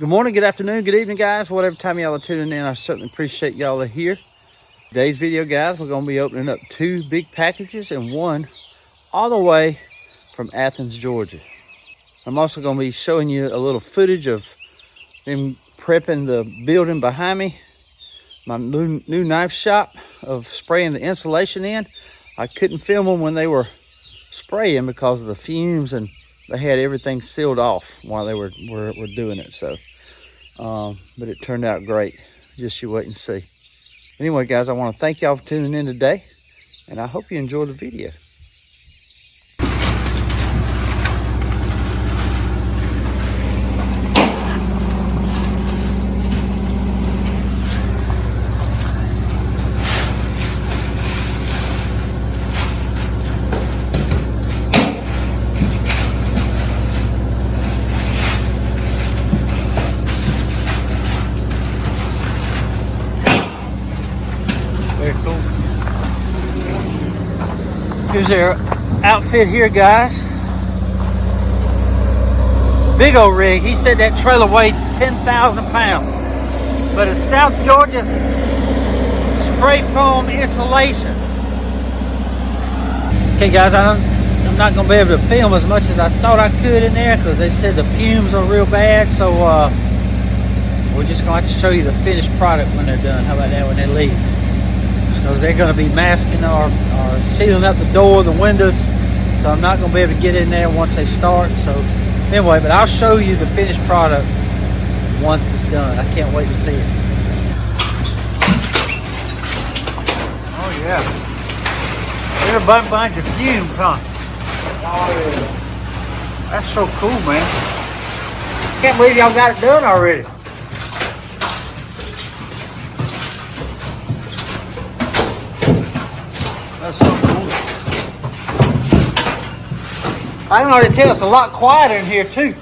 Good morning, good afternoon, good evening, guys. Whatever time y'all are tuning in, I certainly appreciate y'all are here. Today's video, guys, we're going to be opening up 2 big packages and one all the way from Athens, Georgia. I'm also going to be showing you a little footage of them prepping the building behind me, my new knife shop, of spraying the insulation in. I couldn't film them when they were spraying because of the fumes, and they had everything sealed off while they were doing it. So but it turned out great. Just you wait and see. Anyway, guys, I want to thank y'all for tuning in today, and I hope you enjoyed the video. Very cool. Here's their outfit here, guys. Big old rig. He said that trailer weighs 10,000 pounds. But it's South Georgia spray foam insulation. Okay, guys, I'm not going to be able to film as much as I thought I could in there because they said the fumes are real bad. So we're just going to have to show you the finished product when they're done. How about that, when they leave? Because they're going to be masking or sealing up the door, the windows. So I'm not going to be able to get in there once they start. So anyway, but I'll show you the finished product once it's done. I can't wait to see it. Oh yeah. There's a bunch of fumes, huh? Oh yeah. That's so cool, man. Can't believe y'all got it done already. That's so cool. I can already tell it's a lot quieter in here too.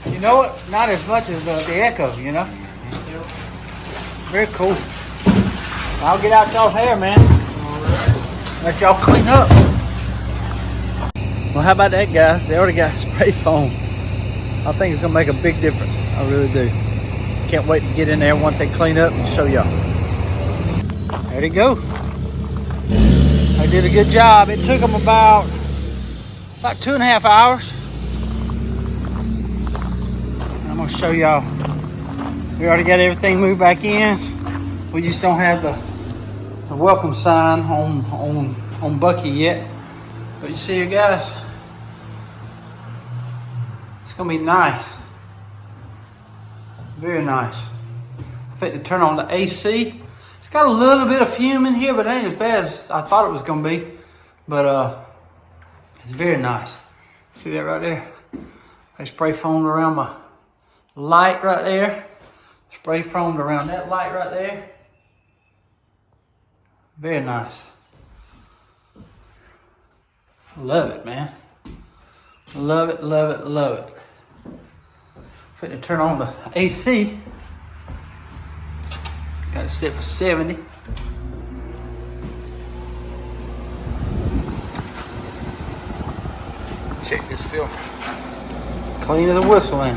You know it? Not as much as the echo, you know? Very cool. I'll get out y'all's hair, man. Let y'all clean up. Well, how about that, guys? They already got spray foam. I think it's gonna make a big difference. I really do. Can't wait to get in there once they clean up and show y'all. There they go. They did a good job. It took them about 2.5 hours. I'm gonna show y'all. We already got everything moved back in. We just don't have the welcome sign on Bucky yet. But you see here, guys, it's gonna be nice. Very nice. I think to turn on the AC. It's got a little bit of fume in here, but it ain't as bad as I thought it was gonna be. But it's very nice. See that right there? They spray foamed around my light right there. Spray foamed around that light right there. Very nice. Love it, man. Love it, love it, love it. Fitting to turn on the AC. Got it set for 70. Check this filter. Clean as a whistle, man.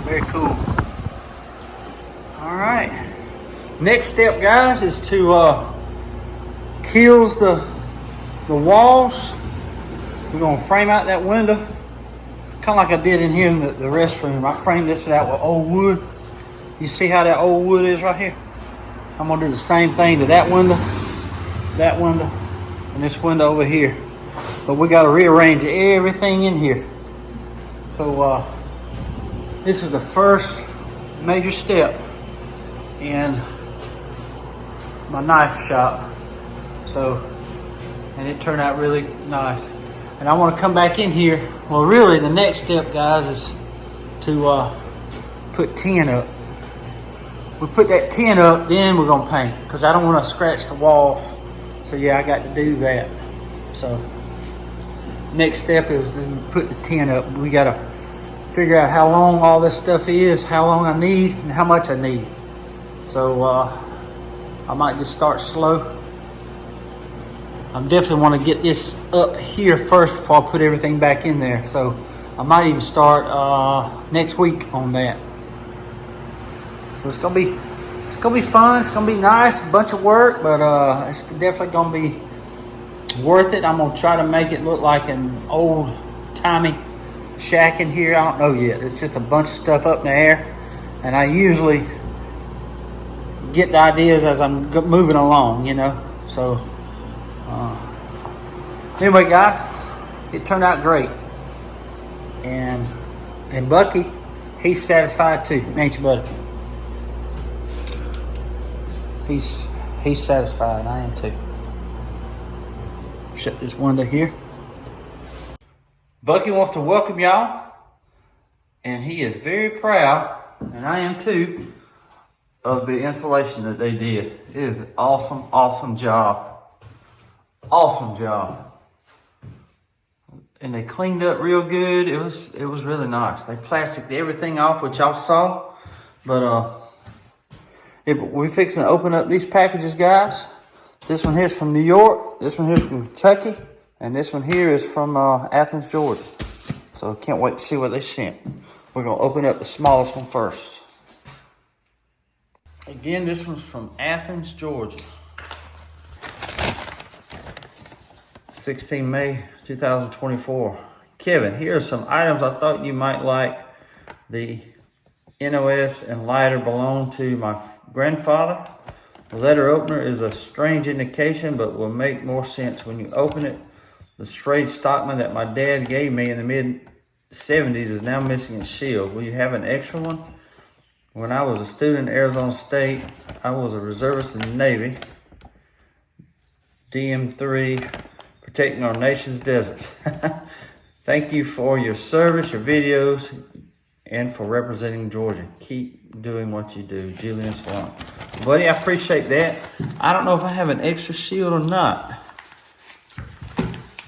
Very cool. All right. Next step, guys, is to kills the walls. We're gonna frame out that window, kind of like I did in here in the restroom. I framed this out with old wood. You see how that old wood is right here? I'm gonna do the same thing to that window, and this window over here. But we gotta rearrange everything in here. So this is the first major step in my knife shop. So, and it turned out really nice. And I wanna come back in here. Well, really the next step, guys, is to put tin up. We put that tin up, then we're gonna paint, because I don't want to scratch the walls. So yeah, I got to do that. So next step is to put the tin up. We got to figure out how long all this stuff is, how long I need, and how much I need. So I might just start slow. I definitely want to get this up here first before I put everything back in there. So I might even start next week on that. So it's gonna be fun. It's gonna be nice. A bunch of work, but it's definitely gonna be worth it. I'm gonna try to make it look like an old timey shack in here. I don't know yet. It's just a bunch of stuff up in the air, and I usually get the ideas as I'm moving along, you know. So anyway, guys, it turned out great, and Bucky, he's satisfied too, ain't you, buddy? He's satisfied. I am too. Shut this window here. Bucky wants to welcome y'all, and he is very proud, and I am too, of the installation that they did. It is an awesome, awesome job. Awesome job. And they cleaned up real good. It was really nice. They plasticed everything off, which y'all saw. But we're fixing to open up these packages, guys. This one here is from New York. This one here is from Kentucky. And this one here is from Athens, Georgia. So I can't wait to see what they sent. We're going to open up the smallest one first. Again, this one's from Athens, Georgia. 16 May 2024. Kevin, here are some items I thought you might like. The NOS and lighter belong to my grandfather. The letter opener is a strange indication, but will make more sense when you open it. The straight Stockman that my dad gave me in the mid-70s is now missing its shield. Will you have an extra one? When I was a student at Arizona State, I was a reservist in the Navy. DM3, protecting our nation's deserts. Thank you for your service, your videos, and for representing Georgia. Keep doing what you do. Julian Swan. Buddy, I appreciate that. I don't know if I have an extra shield or not.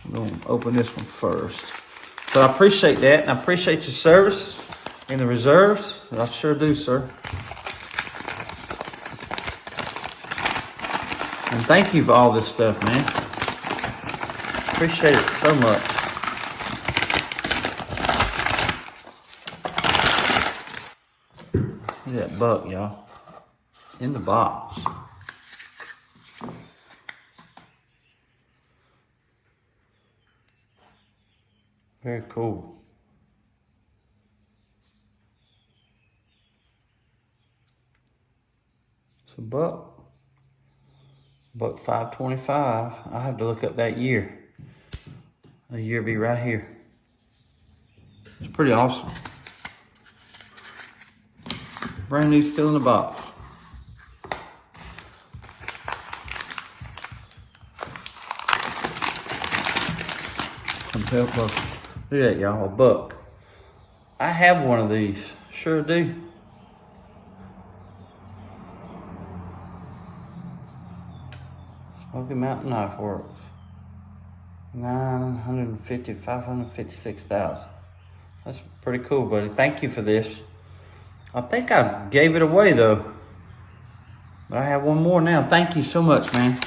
I'm going to open this one first. But I appreciate that, and I appreciate your service in the reserves. I sure do, sir. And thank you for all this stuff, man. Appreciate it so much. Look at that buck, y'all. In the box. Very cool. It's a buck. Buck 525. I have to look up that year. The year be right here. It's pretty awesome. Brand new, still in the box. Look at that, y'all, a buck. I have one of these, sure do. Smoky Mountain Knife Works. 556,000. That's pretty cool, buddy. Thank you for this. I think I gave it away though, but I have one more now. Thank you so much, man.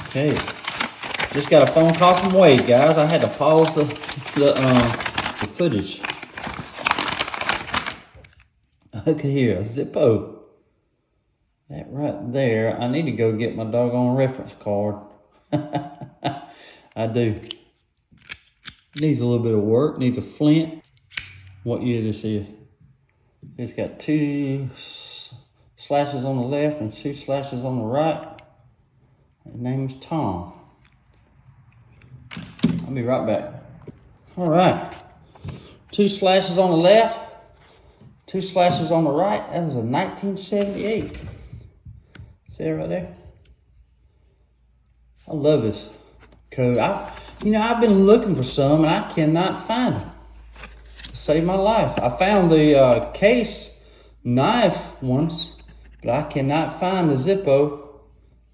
Okay, just got a phone call from Wade, guys. I had to pause the footage. Look at here, a Zippo. That right there. I need to go get my doggone reference card. I do. Needs a little bit of work. Needs a flint. What year this is? It's got 2 slashes on the left and 2 slashes on the right. His name is Tom. I'll be right back. All right. 2 slashes on the left, 2 slashes on the right. That was a 1978. See it right there? I love this code. I've been looking for some and I cannot find them. Saved my life. I found the case knife once, but I cannot find the Zippo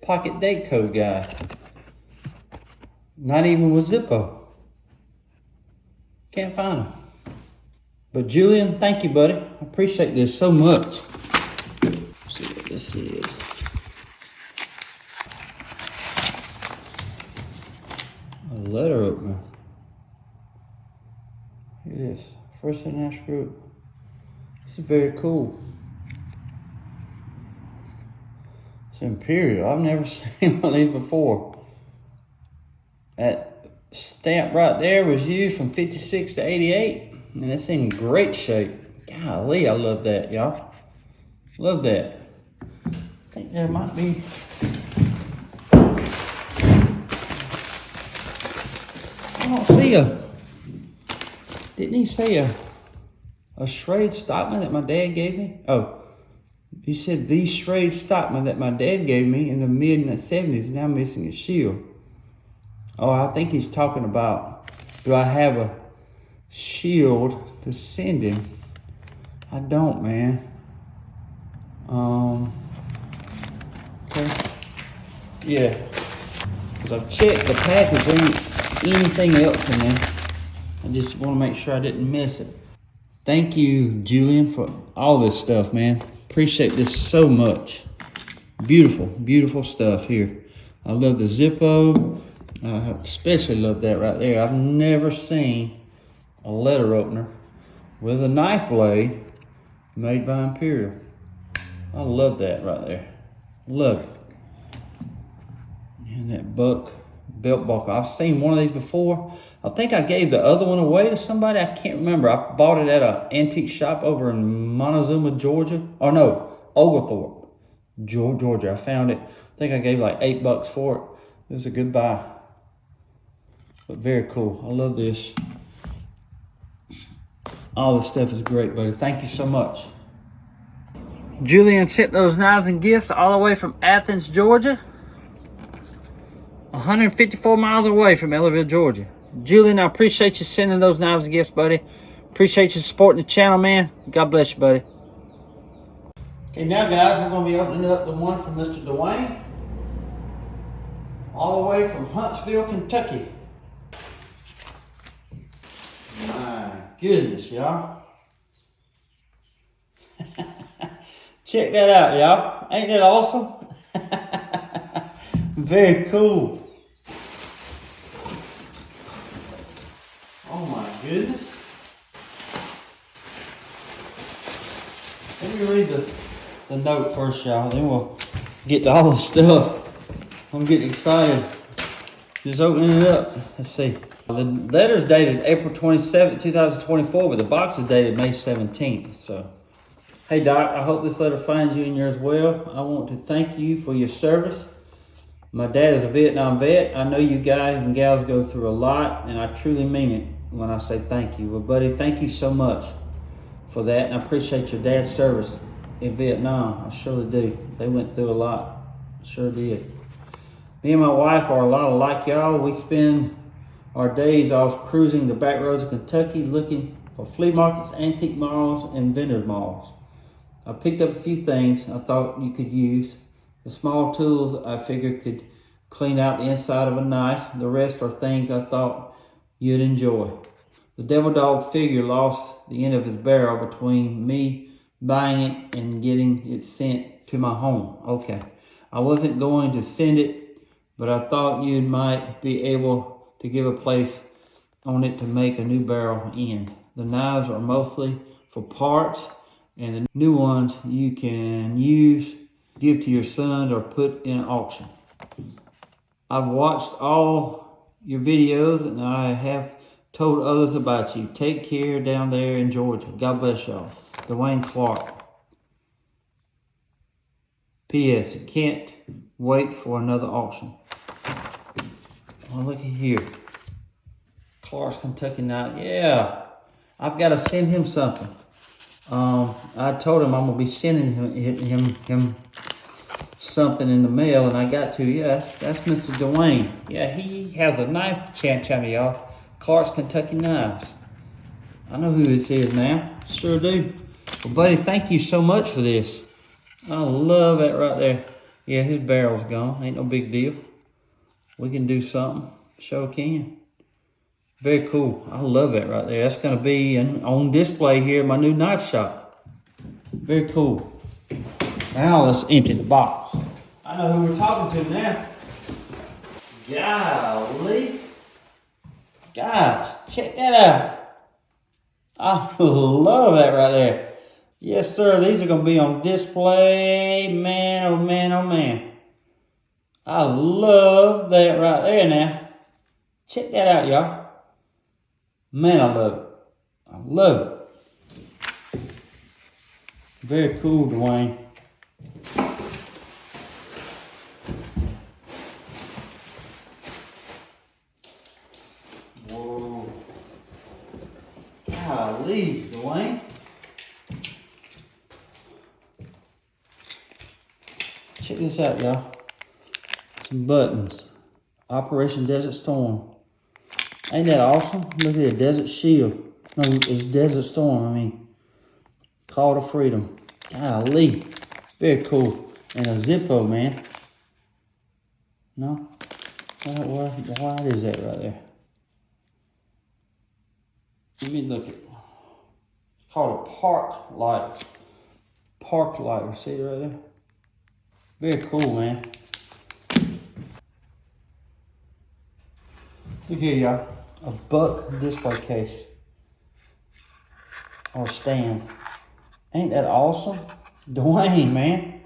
pocket date code guy. Not even with Zippo. Can't find him. But Julian, thank you, buddy. I appreciate this so much. Let's see what this is. Look at this. First International Group. This is very cool. It's Imperial. I've never seen one of these before. That stamp right there was used from 56 to 88. And it's in great shape. Golly, I love that, y'all. Love that. I think there might be... I don't see a... Didn't he say a Schrade Stockman that my dad gave me? Oh, he said the Schrade Stockman that my dad gave me in the mid-70s now missing a shield. Oh, I think he's talking about, do I have a shield to send him? I don't, man. Okay. Yeah. Because I've checked the package, there ain't anything else in there. I just want to make sure I didn't miss it. Thank you, Julian, for all this stuff, man. Appreciate this so much. Beautiful, beautiful stuff here. I love the Zippo. I especially love that right there. I've never seen a letter opener with a knife blade made by Imperial. I love that right there. Love it. And that buck belt buckle. I've seen one of these before. I think I gave the other one away to somebody. I can't remember. I bought it at an antique shop over in Montezuma, Georgia. Oh no, Oglethorpe, Georgia. I found it. I think I gave like $8 for it. It was a good buy. But very cool. I love this. All this stuff is great, buddy. Thank you so much. Julian sent those knives and gifts all the way from Athens, Georgia. 154 miles away from Ellaville, Georgia. Julian, I appreciate you sending those knives and gifts, buddy. Appreciate you supporting the channel, man. God bless you, buddy. Okay, now, guys, we're going to be opening up the one from Mr. Dwayne. All the way from Huntsville, Kentucky. My goodness, y'all. Check that out, y'all. Ain't that awesome? Very cool. Oh my goodness. Let me read the note first, y'all. Then we'll get to all the stuff. I'm getting excited. Just opening it up. Let's see. The letter's dated April 27, 2024, but the box is dated May 17th. So, hey Doc, I hope this letter finds you in yours well. I want to thank you for your service. My dad is a Vietnam vet. I know you guys and gals go through a lot, and I truly mean it when I say thank you. Well, buddy, thank you so much for that, and I appreciate your dad's service in Vietnam. I surely do. They went through a lot. Sure did. Me and my wife are a lot alike, y'all. We spend our days off cruising the back roads of Kentucky looking for flea markets, antique malls, and vendors malls. I picked up a few things I thought you could use. The small tools I figured could clean out the inside of a knife. The rest are things I thought you'd enjoy. The devil dog figure lost the end of his barrel between me buying it and getting it sent to my home. Okay. I wasn't going to send it, but I thought you might be able to give a place on it to make a new barrel end. The knives are mostly for parts, and the new ones you can use, give to your sons, or put in an auction. I've watched all your videos and I have told others about you. Take care down there in Georgia. God bless y'all. Dwayne Clark. P.S. Can't wait for another auction. Oh, look at here. Clark's Kentucky Night. Yeah. I've got to send him something. I told him I'm going to be sending him something in the mail, and I got to. Yes, that's Mr. Dwayne. Yeah, he has a knife channel, y'all. Clark's Kentucky Knives. I know who this is now. Sure do. Well, buddy, thank you so much for this. I love that right there. Yeah, his barrel's gone. Ain't no big deal. We can do something. Sure can. Very cool. I love that right there. That's going to be on display here in my new knife shop. Very cool. Now let's empty the box. I know who we're talking to now. Golly. Guys, check that out. I love that right there. Yes, sir. These are going to be on display. Man, oh man, oh man. I love that right there now. Check that out, y'all. Man, I love it. I love it. Very cool, Dwayne. Whoa. Golly, Dwayne. Check this out, y'all. Some buttons. Operation Desert Storm. Ain't that awesome? Look at it, Desert Shield. No, it's Desert Storm, I mean. Call to Freedom. Golly. Very cool. And a Zippo, man. No? What is that right there? Let me look at it. It's called a park light. Park lighter. See it right there? Very cool, man. Look here, y'all. A buck display case. Or stand. Ain't that awesome? Dwayne, man.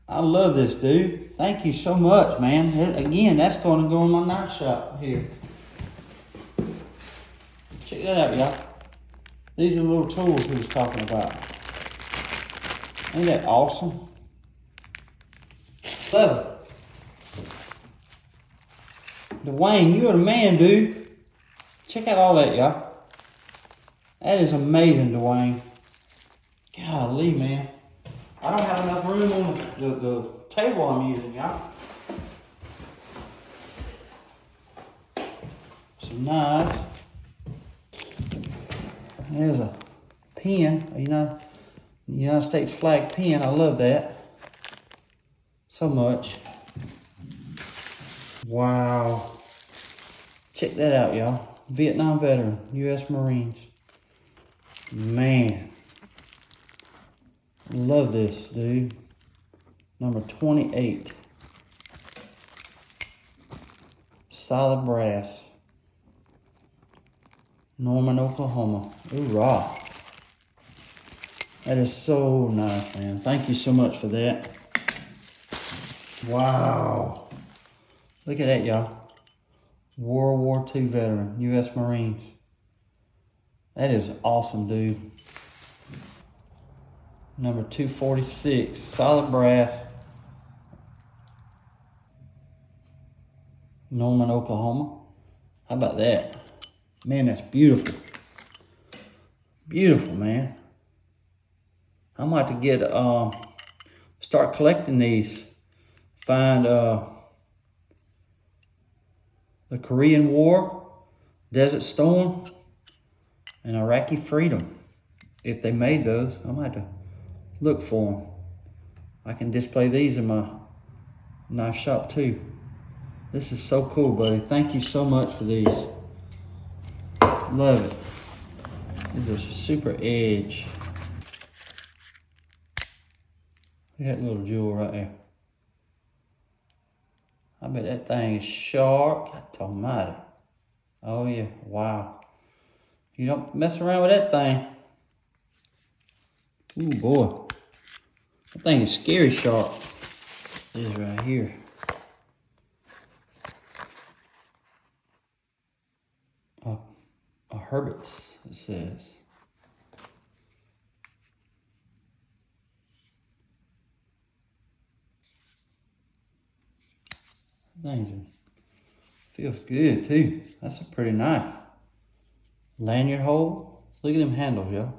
I love this, dude. Thank you so much, man. Again, that's going to go in my knife shop here. Check that out, y'all. These are the little tools he was talking about. Ain't that awesome? Leather. Dwayne, you're the man, dude. Check out all that, y'all. That is amazing, Dwayne. Golly, man. I don't have enough room on the table I'm using, y'all. Some knives. There's a pen, United States flag pen. I love that so much. Wow. Check that out, y'all. Vietnam veteran, U.S. Marines. Man. Love this, dude. Number 28. Solid brass. Norman, Oklahoma. Hoorah. That is so nice, man. Thank you so much for that. Wow. Look at that, y'all. World War II veteran, U.S. Marines. That is awesome, dude. Number 246, solid brass. Norman, Oklahoma. How about that? Man, that's beautiful. Beautiful, man. I might have to get, start collecting these. Find the Korean War, Desert Storm, and Iraqi Freedom. If they made those, I might have to look for them. I can display these in my knife shop too. This is so cool, buddy. Thank you so much for these. Love it. These are super edge. Look at that little jewel right there. I bet that thing is sharp. God almighty. Oh yeah, wow. You don't mess around with that thing. Ooh boy. That thing is scary sharp. This is right here. A Herbert's, it says. Things feels good too. That's a pretty knife. Lanyard hole. Look at them handles, yo.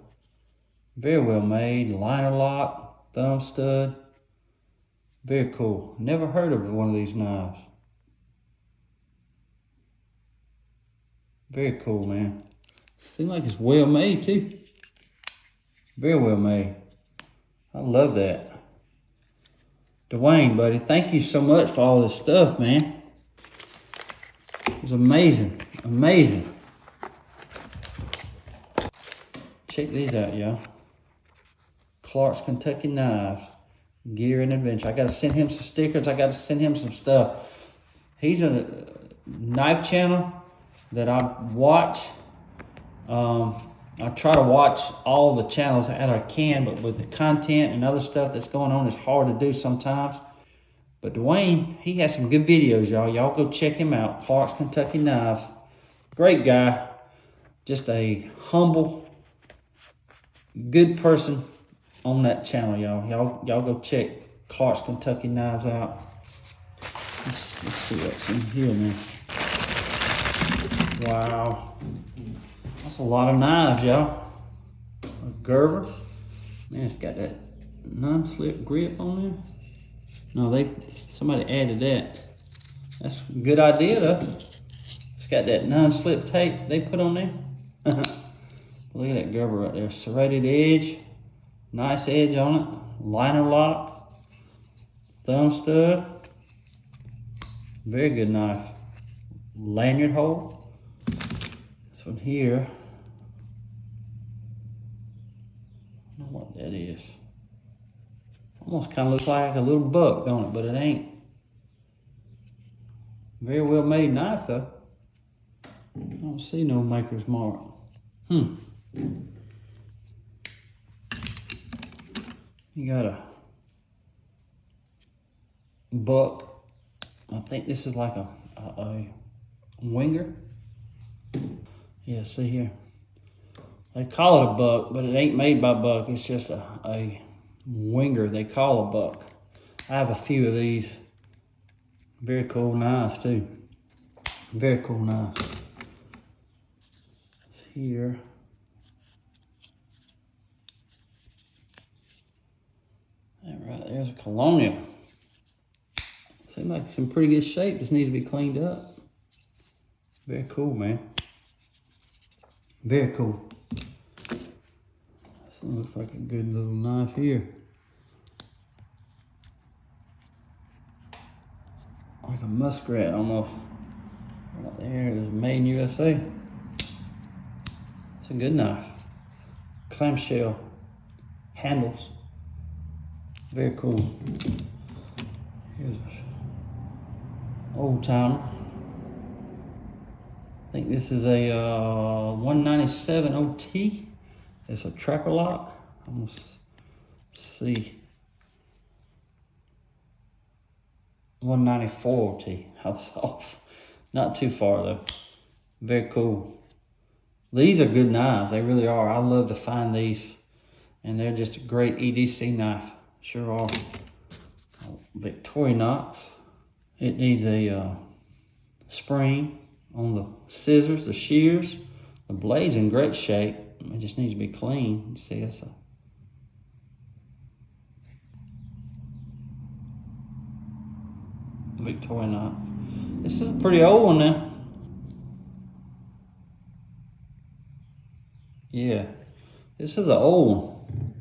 Very well made. Liner lock, thumb stud. Very cool. Never heard of one of these knives. Very cool, man. Seems like it's well made too. Very well made. I love that. Dwayne, buddy, thank you so much for all this stuff, man. It was amazing. Amazing. Check these out, y'all. Clark's Kentucky Knives. Gear and Adventure. I got to send him some stickers. I got to send him some stuff. He's a knife channel that I watch. I try to watch all the channels that I can, but with the content and other stuff that's going on, it's hard to do sometimes. But Dwayne, he has some good videos, y'all. Y'all go check him out. Clark's Kentucky Knives. Great guy. Just a humble, good person on that channel, y'all. Y'all go check Clark's Kentucky Knives out. Let's see what's in here, man. Wow. That's a lot of knives, y'all. A Gerber. Man, it's got that non-slip grip on there. No, somebody added that. That's a good idea, though. It's got that non-slip tape they put on there. Look at that Gerber right there. Serrated edge. Nice edge on it. Liner lock. Thumb stud. Very good knife. Lanyard hole. This one here. I don't know what that is. Almost kind of looks like a little buck, don't it? But it ain't. Very well made knife, though. I don't see no maker's mark. You got a buck. I think this is like a winger. Yeah, see here. They call it a buck, but it ain't made by buck. It's just a winger they call a buck. I have a few of these. Very cool knives too. Very cool knives. It's here. And right there's a Colonial. Seems like it's in pretty good shape. Just need to be cleaned up. Very cool, man. Very cool. This one looks like a good little knife here. Like a muskrat almost. Right there is made in USA. It's a good knife. Clamshell handles. Very cool. Here's an old timer. I think this is a 197 OT. It's a trapper lock. I'm gonna see. 194 OT. I was off. Not too far though. Very cool. These are good knives. They really are. I love to find these. And they're just a great EDC knife. Sure are. Victorinox. It needs a spring on the scissors, the shears. The blade's in great shape. It just needs to be clean. You see, it's a Victorinox. This is a pretty old one now. Yeah, this is an old one.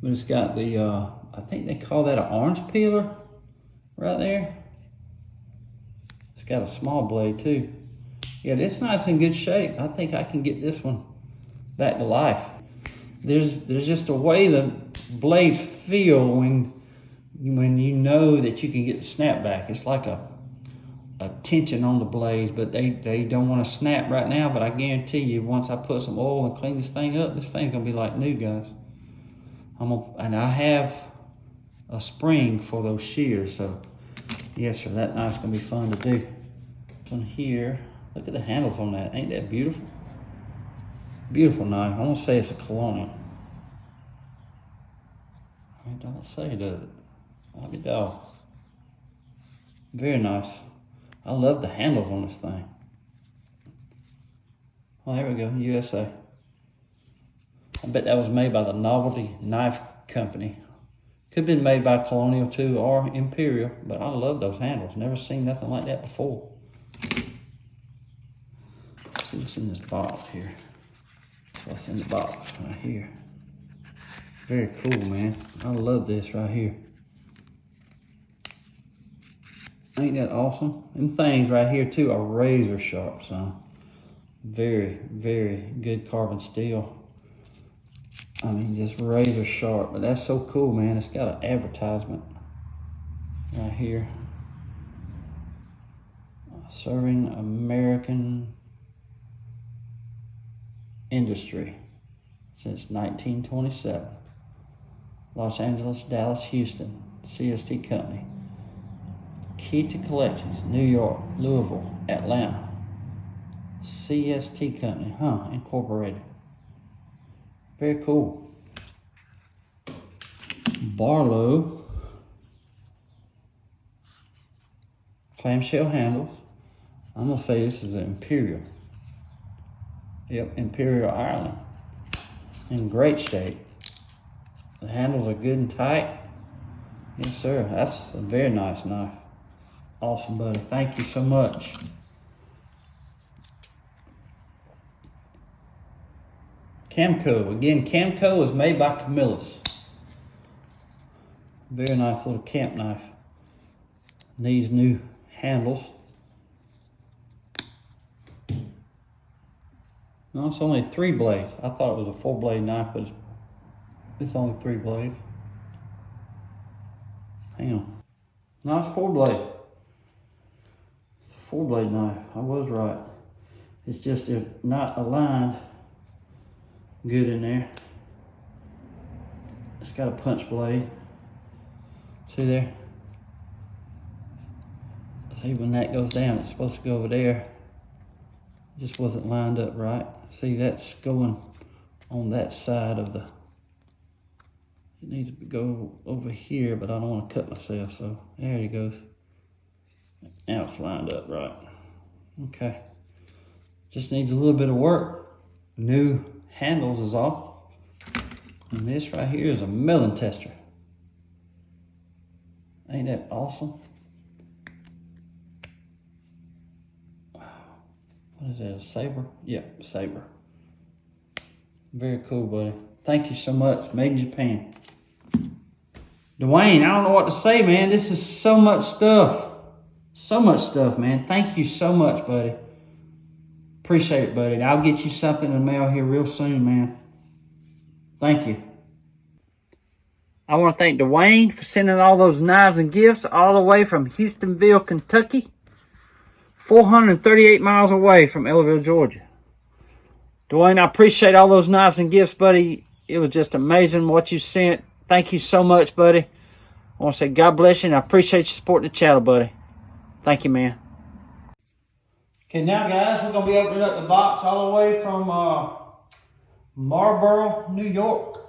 But it's got the, I think they call that an orange peeler right there. It's got a small blade too. Yeah, this knife's in good shape. I think I can get this one back to life. There's just a way the blades feel when you know that you can get the snap back. It's like a tension on the blades, but they don't want to snap right now. But I guarantee you, once I put some oil and clean this thing up, this thing's gonna be like new, guys. And I have a spring for those shears, so yes, sir, that knife's gonna be fun to do. This one here, look at the handles on that. Ain't that beautiful? Beautiful knife. I won't say it's a Colonial. I don't say, does it? Look at that. Very nice. I love the handles on this thing. Well, there we go, USA. I bet that was made by the Novelty Knife Company. Could have been made by Colonial too, or Imperial, but I love those handles. Never seen nothing like that before. Let's see what's in this box here. That's what's in the box right here. Very cool, man. I love this right here. Ain't that awesome? Them things right here too are razor sharp, son. Very, very good carbon steel. I mean, just razor sharp, but that's so cool, man. It's got an advertisement right here. Serving American industry since 1927. Los Angeles, Dallas, Houston, CST Company. Key to Collections, New York, Louisville, Atlanta. CST Company, Incorporated. Very cool. Barlow. Clamshell handles. I'm going to say this is an Imperial. Yep, Imperial Ireland. In great shape. The handles are good and tight. Yes, sir. That's a very nice knife. Awesome, buddy. Thank you so much. Camco. Again, Camco is made by Camillus. Very nice little camp knife. Needs new handles. No, it's only 3 blades. I thought it was a 4-blade knife, but it's only 3 blades. Hang on. No, it's 4-blade. It's a 4-blade knife. I was right. It's just they're not aligned good in there. It's got a punch blade. See there? See, when that goes down, it's supposed to go over there. It just wasn't lined up right. See, that's going on that side of the... It needs to go over here, but I don't want to cut myself, so there it goes. Now it's lined up right. Okay. Just needs a little bit of work. New handles is all. And this right here is a melon tester. Ain't that awesome? What is that, a saber? Yep, saber. Very cool, buddy. Thank you so much. Made in Japan. Dwayne, I don't know what to say, man. This is so much stuff. So much stuff, man. Thank you so much, buddy. Appreciate it, buddy. I'll get you something in the mail here real soon, man. Thank you. I want to thank Dwayne for sending all those knives and gifts all the way from Houstonville, Kentucky. 438 miles away from Ellaville, Georgia. Dwayne, I appreciate all those knives and gifts, buddy. It was just amazing what you sent. Thank you so much, buddy. I want to say God bless you, and I appreciate you supporting the channel, buddy. Thank you, man. Okay, now, guys, we're going to be opening up the box all the way from Marlboro, New York.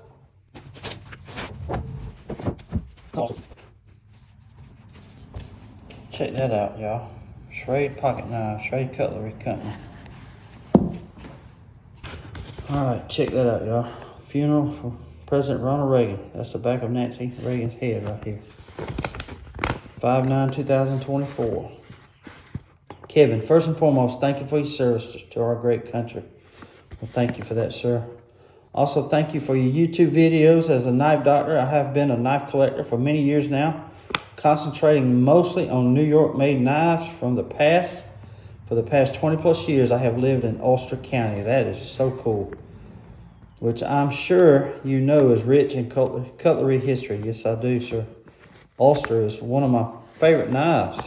Check that out, y'all. Schrade Pocket Knife, Schrade Cutlery Company. Alright, check that out, y'all. Funeral for President Ronald Reagan. That's the back of Nancy Reagan's head right here. 5/9/2024. Kevin, first and foremost, thank you for your service to our great country. Well, thank you for that, sir. Also, thank you for your YouTube videos. As a knife doctor, I have been a knife collector for many years now, concentrating mostly on New York-made knives from the past. For the past 20 plus years, I have lived in Ulster County. That is so cool. Which I'm sure you know is rich in cutlery history. Yes, I do, sir. Ulster is one of my favorite knives.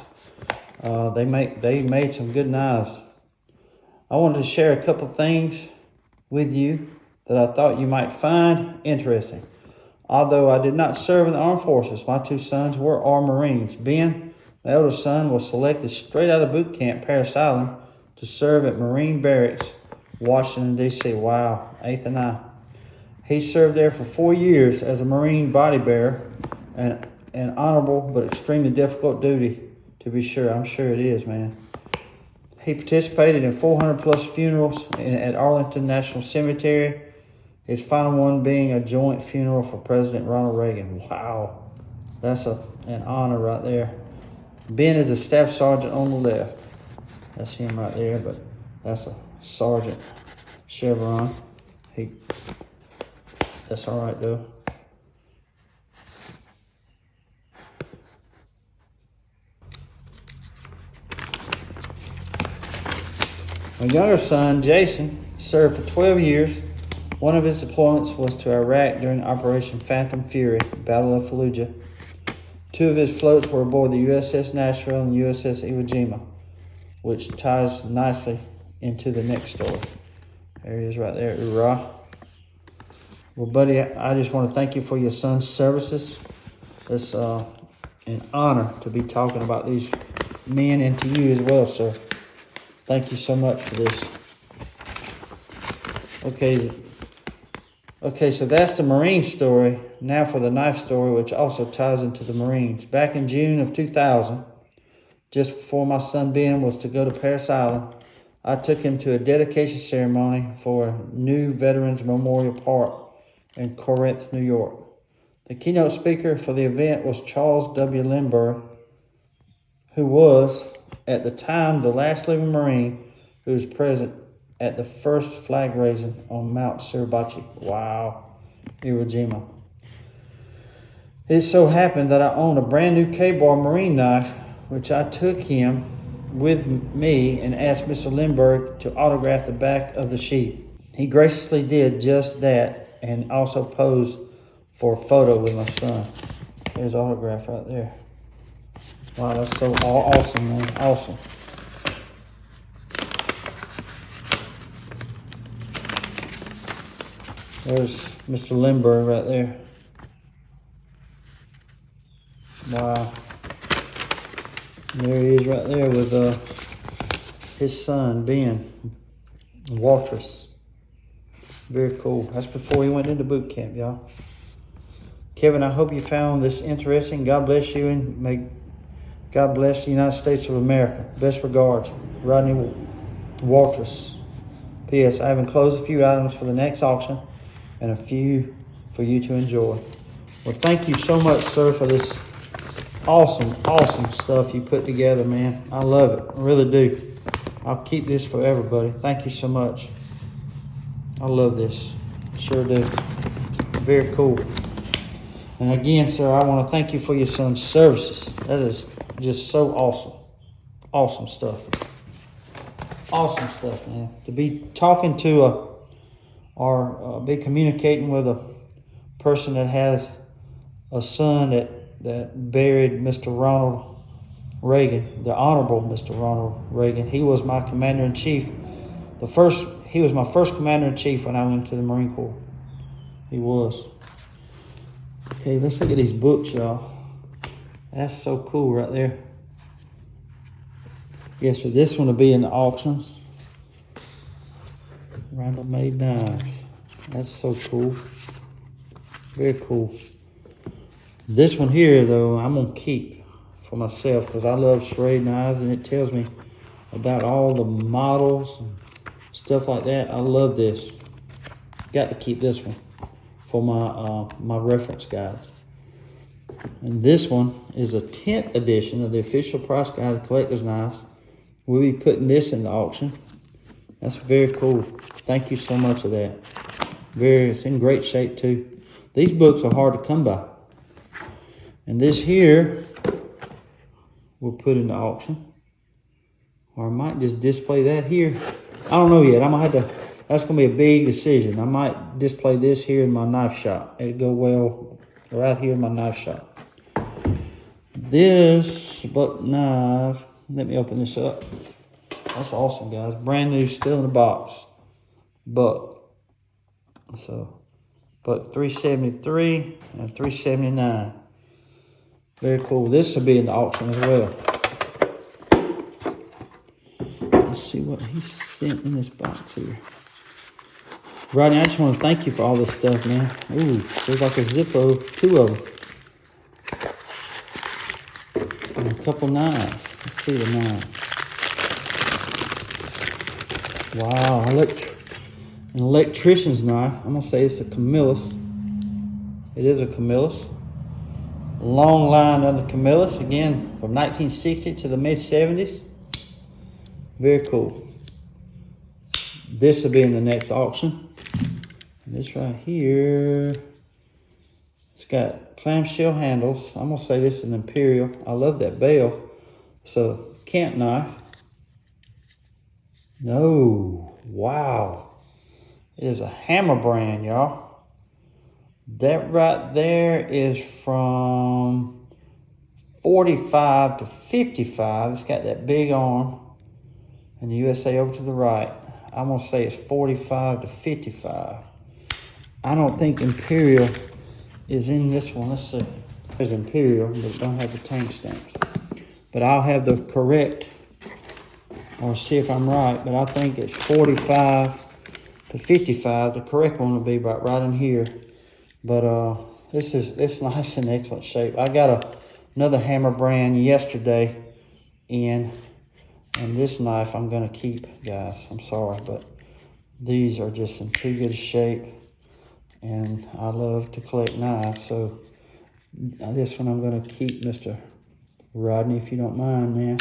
They made some good knives. I wanted to share a couple things with you that I thought you might find interesting. Although I did not serve in the armed forces, my 2 sons were armed Marines. Ben, my eldest son, was selected straight out of boot camp, Parris Island, to serve at Marine Barracks, Washington, D.C. Wow, 8th and I. He served there for 4 years as a Marine body bearer, an honorable but extremely difficult duty, to be sure. I'm sure it is, man. He participated in 400 plus funerals at Arlington National Cemetery, his final one being a joint funeral for President Ronald Reagan. Wow, that's an honor right there. Ben is a staff sergeant on the left. That's him right there, but that's a sergeant chevron. That's all right, though. My younger son, Jason, served for 12 years. One of his deployments was to Iraq during Operation Phantom Fury, Battle of Fallujah. 2 of his floats were aboard the USS Nashville and USS Iwo Jima, which ties nicely into the next story. There he is right there, Ura. Well, buddy, I just want to thank you for your son's services. It's an honor to be talking about these men and to you as well, sir. Thank you so much for this. Okay, so that's the Marine story. Now for the knife story, which also ties into the Marines. Back in June of 2000, just before my son Ben was to go to Parris Island, I took him to a dedication ceremony for a new Veterans Memorial Park in Corinth, New York. The keynote speaker for the event was Charles W. Lindbergh, who was, at the time, the last living Marine who was present at the first flag raising on Mount Suribachi. Wow, Iwo Jima. It so happened that I owned a brand new K-Bar Marine knife, which I took him with me and asked Mr. Lindbergh to autograph the back of the sheath. He graciously did just that and also posed for a photo with my son. There's autograph right there. Wow, that's so awesome, man. Awesome. There's Mr. Lindbergh right there. Wow. And there he is right there with his son, Ben, Waltress. Very cool. That's before he went into boot camp, y'all. Kevin, I hope you found this interesting. God bless you, and may God bless the United States of America. Best regards, Rodney Waltress. P.S. I have enclosed a few items for the next auction and a few for you to enjoy. Well, thank you so much, sir, for this awesome stuff you put together, man. I love it. I really do. I'll keep this for everybody. Thank you so much. I love this. Sure do. Very cool. And again, sir, I want to thank you for your son's services. That is just so awesome. Awesome stuff. Awesome stuff, man. To be talking to or be communicating with a person that has a son that buried Mr. Ronald Reagan, the Honorable Mr. Ronald Reagan. He was my commander-in-chief. He was my first commander-in-chief when I went to the Marine Corps. He was. Okay, let's look at these books, y'all. That's so cool right there. Yes, so this one will be in the auctions. Randall made knives. That's so cool. Very cool. This one here, though, I'm going to keep for myself because I love serrated knives, and it tells me about all the models and stuff like that. I love this. Got to keep this one for my reference guides. And this one is a 10th edition of the official price guide of collector's knives. We'll be putting this in the auction. That's very cool. Thank you so much of that. It's in great shape too. These books are hard to come by. And this here, we'll put in the auction. Or I might just display that here. I don't know yet. I'm gonna have to. That's gonna be a big decision. I might display this here in my knife shop. It'd go well right here in my knife shop. This buck knife. Let me open this up. That's awesome, guys. Brand new, still in the box. Buck. So, buck 373 and 379. Very cool. This will be in the auction as well. Let's see what he sent in this box here. Rodney, I just want to thank you for all this stuff, man. Ooh, there's like a Zippo, 2 of them. And a couple knives. Let's see the knives. Wow, an electrician's knife. I'm going to say it's a Camillus. It is a Camillus. Long line of the Camillus, again, from 1960 to the mid-70s. Very cool. This will be in the next auction. And this right here, it's got clamshell handles. I'm going to say this is an Imperial. I love that bell. So, camp knife. No, wow. It is a Hammer brand, y'all. That right there is from 45 to 55. It's got that big arm. And the USA over to the right. I'm gonna say it's 45 to 55. I don't think Imperial is in this one. Let's see. There's Imperial, but it don't have the tank stamps. But I'll have the correct, or see if I'm right, but I think it's 45 to 55. The correct one will be right in here. But it's nice and excellent shape. I got another hammer brand yesterday in, and this knife I'm gonna keep, guys. I'm sorry, but these are just in too good a shape, and I love to collect knives. So this one I'm gonna keep, Mr. Rodney, if you don't mind, man.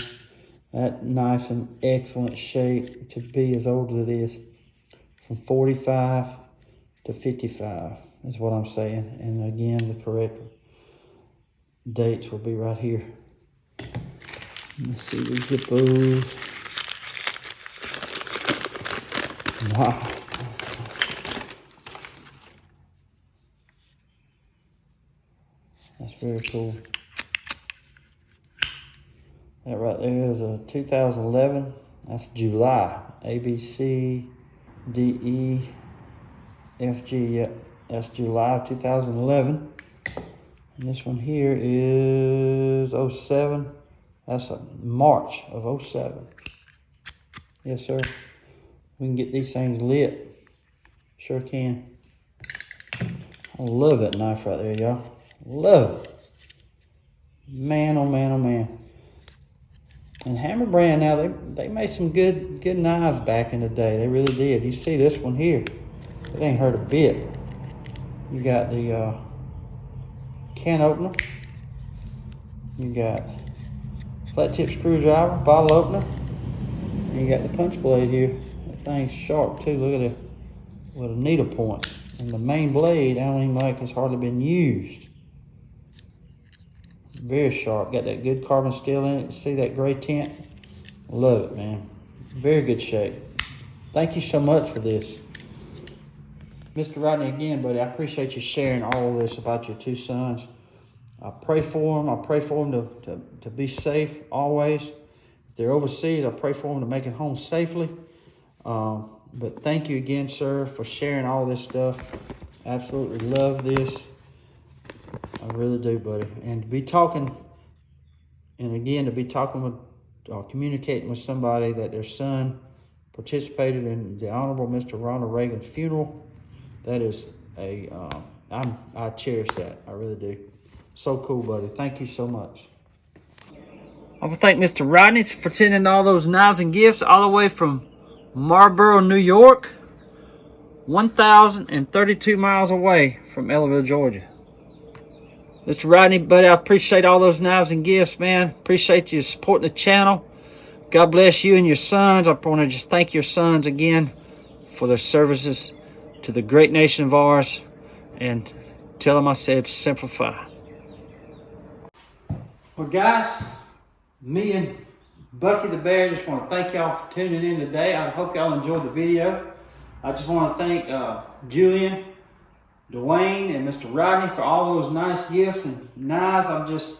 That knife's in excellent shape to be as old as it is. From 45 to 55 is what I'm saying. And again, the correct dates will be right here. Let's see the zippos. Wow. That's very cool. That right there is a 2011. That's July. A, B, C, D, E, F, G. Yep, that's July of 2011. And this one here is 07. That's a March of 07. Yes, sir. We can get these things lit. Sure can. I love that knife right there, y'all. Love it. Man, oh man, oh man. And Hammer brand now, they made some good knives back in the day. They really did. You see this one here. It ain't hurt a bit. You got the can opener. You got flat tip screwdriver, bottle opener. And you got the punch blade here. That thing's sharp too. Look at it with a needle point. And the main blade, I don't even like, it's hardly been used. Very sharp. Got that good carbon steel in it. See that gray tint? Love it, man. Very good shape. Thank you so much for this. Mr. Rodney, again, buddy, I appreciate you sharing all of this about your two sons. I pray for them. I pray for them to be safe always. If they're overseas, I pray for them to make it home safely. But thank you again, sir, for sharing all this stuff. Absolutely love this. I really do, buddy. And to be talking, and again, to be talking with, or communicating with somebody that their son participated in the Honorable Mr. Ronald Reagan's funeral, that is I cherish that. I really do. So cool, buddy. Thank you so much. I want to thank Mr. Rodney for sending all those knives and gifts all the way from Marlboro, New York, 1,032 miles away from Ellaville, Georgia. Mr. Rodney, buddy, I appreciate all those knives and gifts, man. Appreciate you supporting the channel. God bless you and your sons. I want to just thank your sons again for their services to the great nation of ours. And tell them I said simplify. Well, guys, me and Bucky the Bear just want to thank y'all for tuning in today. I hope y'all enjoyed the video. I just want to thank Julian, Dwayne, and Mr. Rodney for all those nice gifts and knives.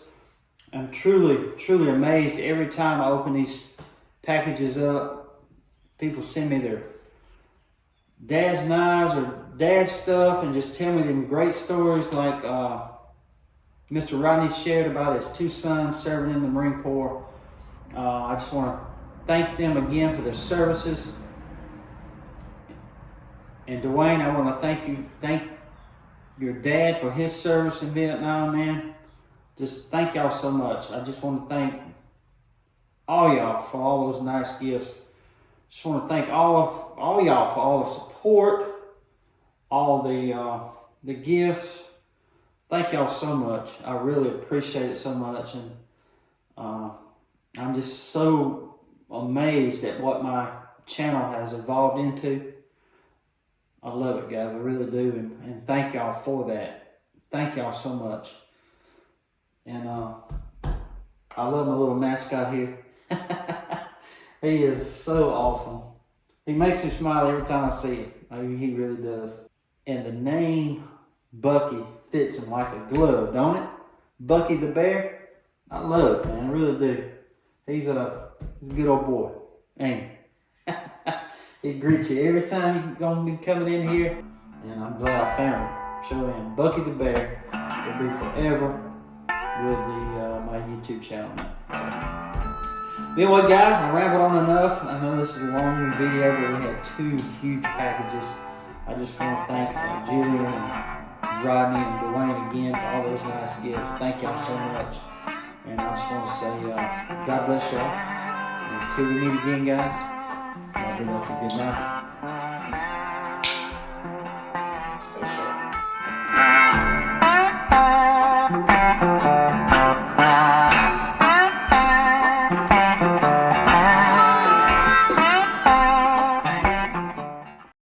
I'm truly amazed every time I open these packages up. People send me their dad's knives or dad's stuff and just tell me them great stories like Mr. Rodney shared about his two sons serving in the Marine Corps. I just want to thank them again for their services. And Dwayne, I want to thank your dad for his service in Vietnam, man. Just thank y'all so much. I just want to thank all y'all for all those nice gifts. Just want to thank all y'all for all the support, all the gifts. Thank y'all so much. I really appreciate it so much, and I'm just so amazed at what my channel has evolved into. I love it, guys. I really do, and thank y'all for that. Thank y'all so much. And I love my little mascot here. He is so awesome. He makes me smile every time I see him. I mean, he really does. And the name Bucky fits him like a glove, don't it? Bucky the Bear. I love it, man. I really do. He's a good old boy, ain't he? It greets you every time you're gonna be coming in here, and I'm glad I found him. Show him Bucky the Bear. He'll be forever with the my YouTube channel now. But anyway, guys, I rambled on enough. I know this is a long video, but we had 2 huge packages. I just want to thank Julian and Rodney and Dwayne again for all those nice gifts. Thank y'all so much. And I just want to say, God bless y'all. And until we meet again, guys, y'all be lucky. Good night.